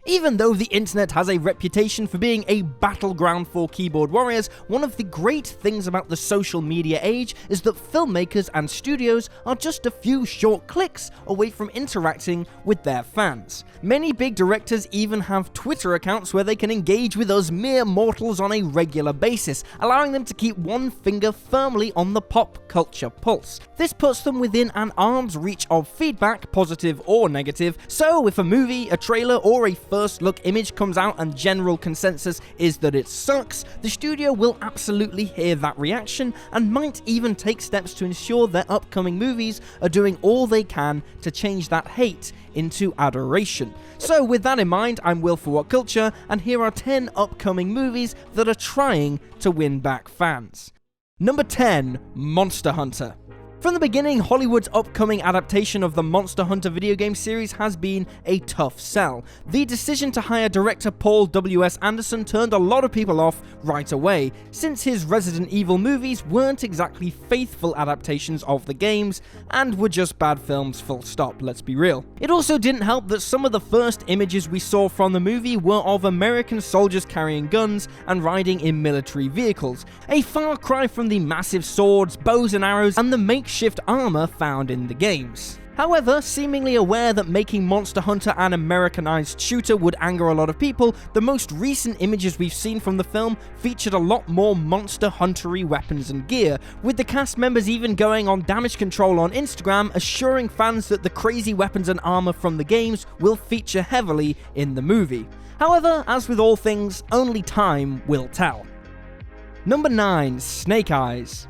Even though the internet has a reputation for being a battleground for keyboard warriors, one of the great things about the social media age is that filmmakers and studios are just a few short clicks away from interacting with their fans. Many big directors even have Twitter accounts where they can engage with us mere mortals on a regular basis, allowing them to keep one finger firmly on the pop culture pulse. This puts them within an arm's reach of feedback, positive or negative, so if a movie, a trailer, or a first look image comes out and general consensus is that it sucks, the studio will absolutely hear that reaction and might even take steps to ensure their upcoming movies are doing all they can to change that hate into adoration. So with that in mind, I'm Will for What Culture, and here are 10 upcoming movies that are trying to win back fans. Number 10, Monster Hunter. From the beginning, Hollywood's upcoming adaptation of the Monster Hunter video game series has been a tough sell. The decision to hire director Paul W.S. Anderson turned a lot of people off right away, since his Resident Evil movies weren't exactly faithful adaptations of the games, and were just bad films full stop, let's be real. It also didn't help that some of the first images we saw from the movie were of American soldiers carrying guns and riding in military vehicles, a far cry from the massive swords, bows and arrows, and the makeshift armor found in the games. However, seemingly aware that making Monster Hunter an Americanized shooter would anger a lot of people, the most recent images we've seen from the film featured a lot more Monster Hunter-y weapons and gear, with the cast members even going on damage control on Instagram, assuring fans that the crazy weapons and armor from the games will feature heavily in the movie. However, as with all things, only time will tell. Number 9, Snake Eyes.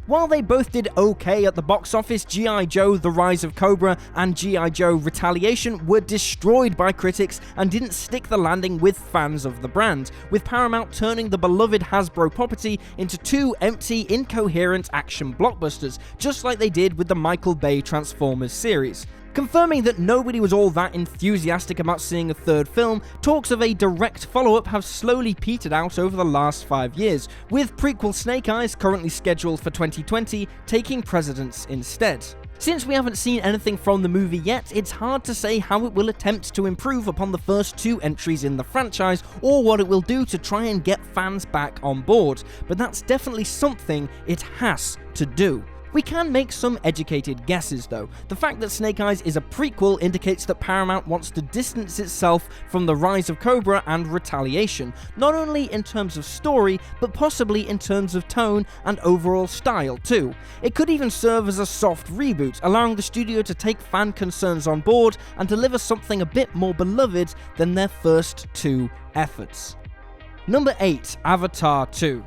While they both did okay at the box office, G.I. Joe: The Rise of Cobra and G.I. Joe: Retaliation were destroyed by critics and didn't stick the landing with fans of the brand, with Paramount turning the beloved Hasbro property into two empty, incoherent action blockbusters, just like they did with the Michael Bay Transformers series. Confirming that nobody was all that enthusiastic about seeing a third film, talks of a direct follow-up have slowly petered out over the last 5 years, with prequel Snake Eyes, currently scheduled for 2020, taking precedence instead. Since we haven't seen anything from the movie yet, it's hard to say how it will attempt to improve upon the first two entries in the franchise, or what it will do to try and get fans back on board, but that's definitely something it has to do. We can make some educated guesses though. The fact that Snake Eyes is a prequel indicates that Paramount wants to distance itself from The Rise of Cobra and Retaliation, not only in terms of story, but possibly in terms of tone and overall style too. It could even serve as a soft reboot, allowing the studio to take fan concerns on board and deliver something a bit more beloved than their first two efforts. Number 8, Avatar 2.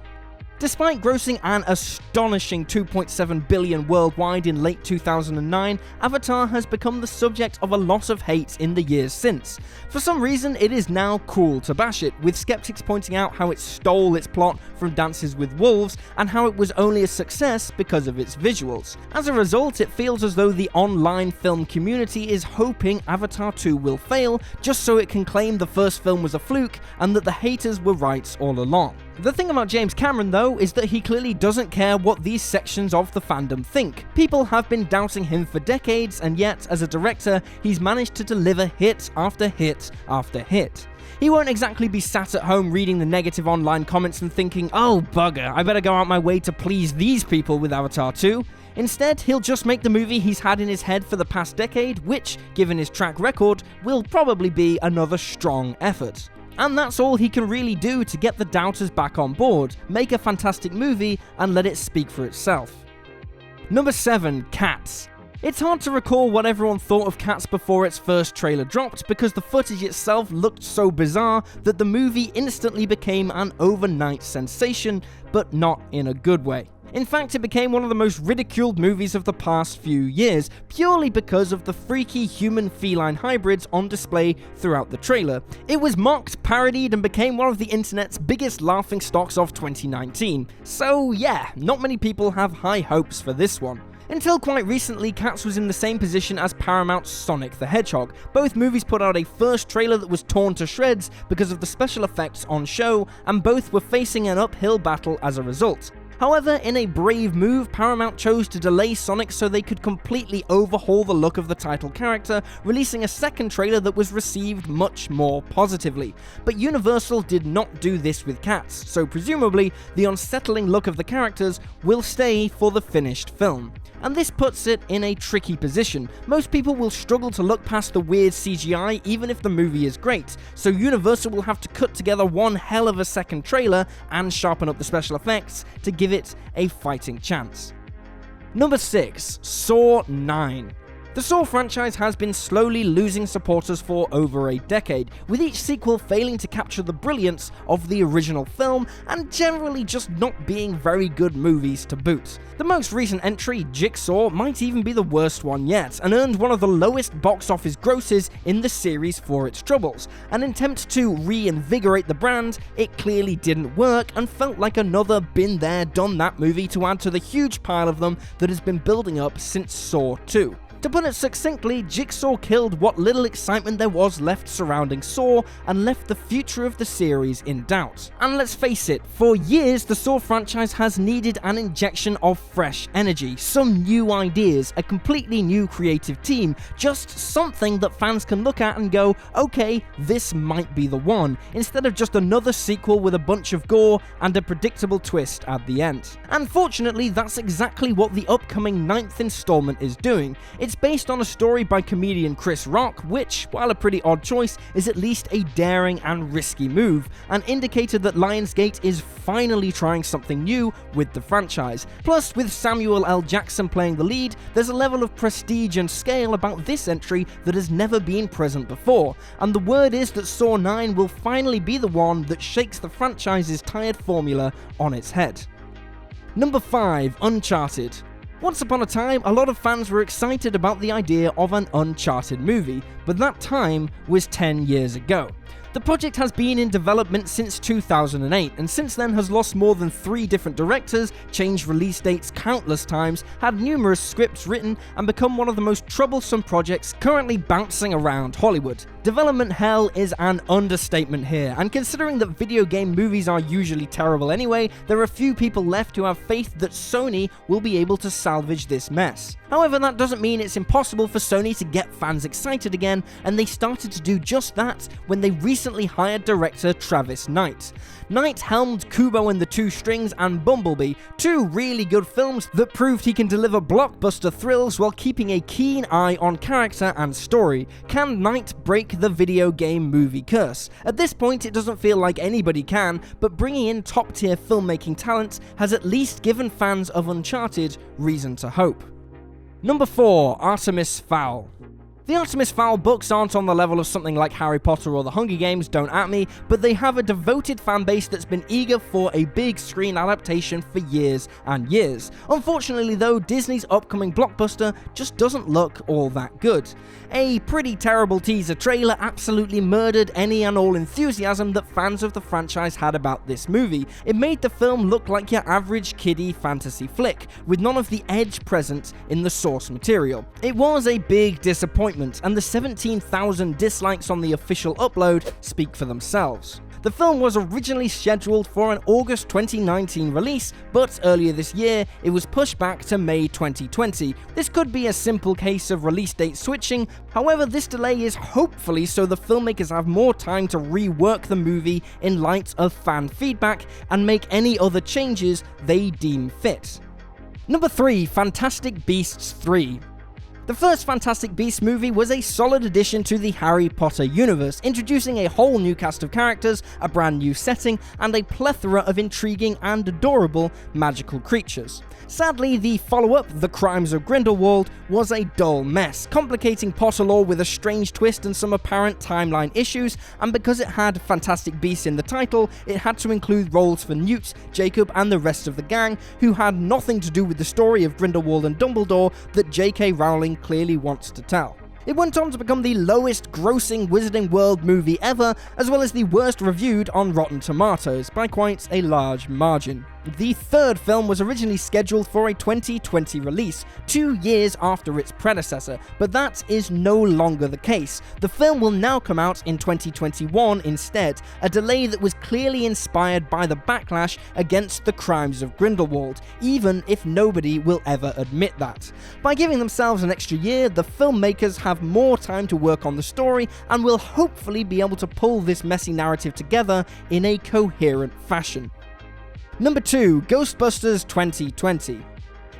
Despite grossing an astonishing $2.7 billion worldwide in late 2009, Avatar has become the subject of a lot of hate in the years since. For some reason, it is now cool to bash it, with skeptics pointing out how it stole its plot from Dances with Wolves and how it was only a success because of its visuals. As a result, it feels as though the online film community is hoping Avatar 2 will fail, just so it can claim the first film was a fluke and that the haters were right all along. The thing about James Cameron though is that he clearly doesn't care what these sections of the fandom think. People have been doubting him for decades, and yet as a director he's managed to deliver hit after hit after hit. He won't exactly be sat at home reading the negative online comments and thinking, oh bugger, I better go out my way to please these people with Avatar 2. Instead, he'll just make the movie he's had in his head for the past decade, which, given his track record, will probably be another strong effort. And that's all he can really do to get the doubters back on board, make a fantastic movie, and let it speak for itself. Number 7, Cats. It's hard to recall what everyone thought of Cats before its first trailer dropped, because the footage itself looked so bizarre that the movie instantly became an overnight sensation, but not in a good way. In fact, it became one of the most ridiculed movies of the past few years, purely because of the freaky human-feline hybrids on display throughout the trailer. It was mocked, parodied, and became one of the internet's biggest laughingstocks of 2019. So yeah, not many people have high hopes for this one. Until quite recently, Cats was in the same position as Paramount's Sonic the Hedgehog. Both movies put out a first trailer that was torn to shreds because of the special effects on show, and both were facing an uphill battle as a result. However, in a brave move, Paramount chose to delay Sonic so they could completely overhaul the look of the title character, releasing a second trailer that was received much more positively. But Universal did not do this with Cats, so presumably the unsettling look of the characters will stay for the finished film. And this puts it in a tricky position. Most people will struggle to look past the weird CGI even if the movie is great, so Universal will have to cut together one hell of a second trailer and sharpen up the special effects to give it a fighting chance. Number 6. Saw 9. The Saw franchise has been slowly losing supporters for over a decade, with each sequel failing to capture the brilliance of the original film and generally just not being very good movies to boot. The most recent entry, Jigsaw, might even be the worst one yet, and earned one of the lowest box office grosses in the series for its troubles. An attempt to reinvigorate the brand, it clearly didn't work and felt like another been there, done that movie to add to the huge pile of them that has been building up since Saw 2. To put it succinctly, Jigsaw killed what little excitement there was left surrounding Saw and left the future of the series in doubt. And let's face it, for years the Saw franchise has needed an injection of fresh energy, some new ideas, a completely new creative team, just something that fans can look at and go, okay, this might be the one, instead of just another sequel with a bunch of gore and a predictable twist at the end. And fortunately, that's exactly what the upcoming 9th installment is doing. It's based on a story by comedian Chris Rock, which, while a pretty odd choice, is at least a daring and risky move, and indicated that Lionsgate is finally trying something new with the franchise. Plus, with Samuel L. Jackson playing the lead, there's a level of prestige and scale about this entry that has never been present before, and the word is that Saw 9 will finally be the one that shakes the franchise's tired formula on its head. Number 5. Uncharted. Once upon a time, a lot of fans were excited about the idea of an Uncharted movie, but that time was 10 years ago. The project has been in development since 2008, and since then has lost more than 3 different directors, changed release dates countless times, had numerous scripts written, and become one of the most troublesome projects currently bouncing around Hollywood. Development hell is an understatement here, and considering that video game movies are usually terrible anyway, there are few people left who have faith that Sony will be able to salvage this mess. However, that doesn't mean it's impossible for Sony to get fans excited again, and they started to do just that when they recently hired director Travis Knight. Knight helmed Kubo and the Two Strings and Bumblebee, 2 really good films that proved he can deliver blockbuster thrills while keeping a keen eye on character and story. Can Knight break the video game movie curse? At this point, it doesn't feel like anybody can, but bringing in top-tier filmmaking talent has at least given fans of Uncharted reason to hope. Number 4. Artemis Fowl. The Artemis Fowl books aren't on the level of something like Harry Potter or The Hunger Games, don't at me, but they have a devoted fanbase that's been eager for a big screen adaptation for years and years. Unfortunately though, Disney's upcoming blockbuster just doesn't look all that good. A pretty terrible teaser trailer absolutely murdered any and all enthusiasm that fans of the franchise had about this movie. It made the film look like your average kiddie fantasy flick, with none of the edge present in the source material. It was a big disappointment, and the 17,000 dislikes on the official upload speak for themselves. The film was originally scheduled for an August 2019 release, but earlier this year it was pushed back to May 2020. This could be a simple case of release date switching, however this delay is hopefully so the filmmakers have more time to rework the movie in light of fan feedback and make any other changes they deem fit. Number 3. Fantastic Beasts 3. The first Fantastic Beasts movie was a solid addition to the Harry Potter universe, introducing a whole new cast of characters, a brand new setting, and a plethora of intriguing and adorable magical creatures. Sadly, the follow-up, The Crimes of Grindelwald, was a dull mess, complicating Potter lore with a strange twist and some apparent timeline issues, and because it had Fantastic Beasts in the title, it had to include roles for Newt, Jacob, and the rest of the gang, who had nothing to do with the story of Grindelwald and Dumbledore that J.K. Rowling clearly wants to tell. It went on to become the lowest grossing Wizarding World movie ever, as well as the worst reviewed on Rotten Tomatoes by quite a large margin. The third film was originally scheduled for a 2020 release, 2 years after its predecessor, but that is no longer the case. The film will now come out in 2021 instead, a delay that was clearly inspired by the backlash against the crimes of Grindelwald, even if nobody will ever admit that. By giving themselves an extra year, the filmmakers have more time to work on the story and will hopefully be able to pull this messy narrative together in a coherent fashion. Number 2, Ghostbusters 2020.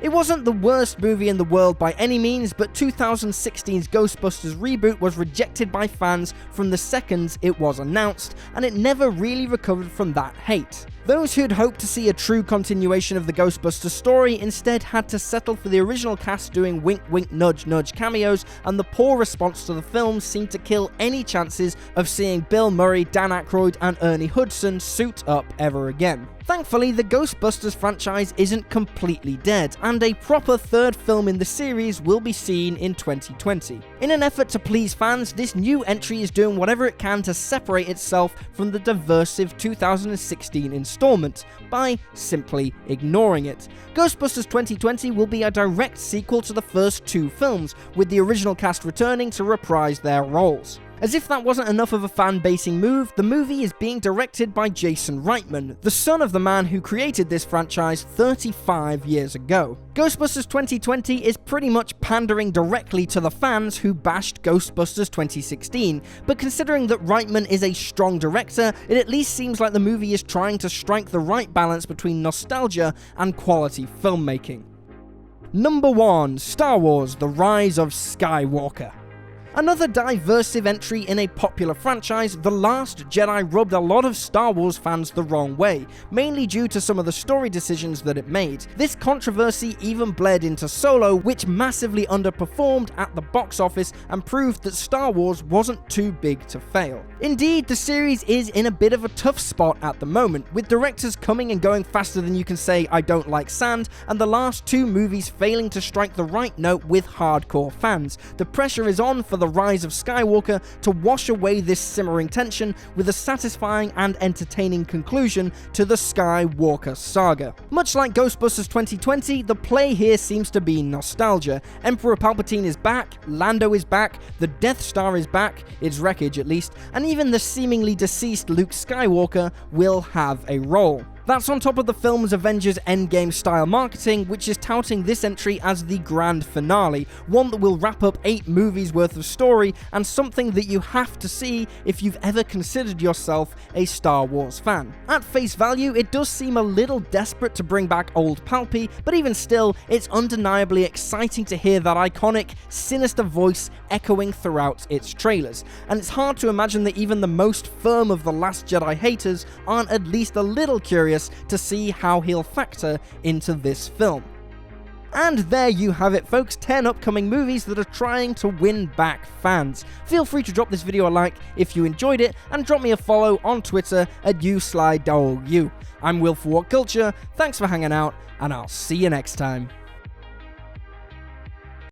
It wasn't the worst movie in the world by any means, but 2016's Ghostbusters reboot was rejected by fans from the second it was announced, and it never really recovered from that hate. Those who'd hoped to see a true continuation of the Ghostbusters story instead had to settle for the original cast doing wink wink nudge nudge cameos, and the poor response to the film seemed to kill any chances of seeing Bill Murray, Dan Aykroyd and Ernie Hudson suit up ever again. Thankfully, the Ghostbusters franchise isn't completely dead, and a proper third film in the series will be seen in 2020. In an effort to please fans, this new entry is doing whatever it can to separate itself from the diversive 2016 installment by simply ignoring it. Ghostbusters 2020 will be a direct sequel to the first 2 films, with the original cast returning to reprise their roles. As if that wasn't enough of a fan-basing move, the movie is being directed by Jason Reitman, the son of the man who created this franchise 35 years ago. Ghostbusters 2020 is pretty much pandering directly to the fans who bashed Ghostbusters 2016, but considering that Reitman is a strong director, it at least seems like the movie is trying to strike the right balance between nostalgia and quality filmmaking. Number 1, Star Wars: The Rise of Skywalker. Another diversive entry in a popular franchise, The Last Jedi rubbed a lot of Star Wars fans the wrong way, mainly due to some of the story decisions that it made. This controversy even bled into Solo, which massively underperformed at the box office and proved that Star Wars wasn't too big to fail. Indeed, the series is in a bit of a tough spot at the moment, with directors coming and going faster than you can say I don't like sand, and the last 2 movies failing to strike the right note with hardcore fans. The pressure is on for The Rise of Skywalker to wash away this simmering tension with a satisfying and entertaining conclusion to the Skywalker saga. Much like Ghostbusters 2020, the play here seems to be nostalgia. Emperor Palpatine is back, Lando is back, the Death Star is back, its wreckage at least, and even the seemingly deceased Luke Skywalker will have a role. That's on top of the film's Avengers Endgame style marketing, which is touting this entry as the grand finale, one that will wrap up 8 movies worth of story, and something that you have to see if you've ever considered yourself a Star Wars fan. At face value, it does seem a little desperate to bring back old Palpy, but even still, it's undeniably exciting to hear that iconic, sinister voice echoing throughout its trailers, and it's hard to imagine that even the most firm of The Last Jedi haters aren't at least a little curious to see how he'll factor into this film. And there you have it, folks, 10 upcoming movies that are trying to win back fans. Feel free to drop this video a like if you enjoyed it, and drop me a follow on Twitter at @USlyDogU. I'm Will for What Culture, thanks for hanging out, and I'll see you next time.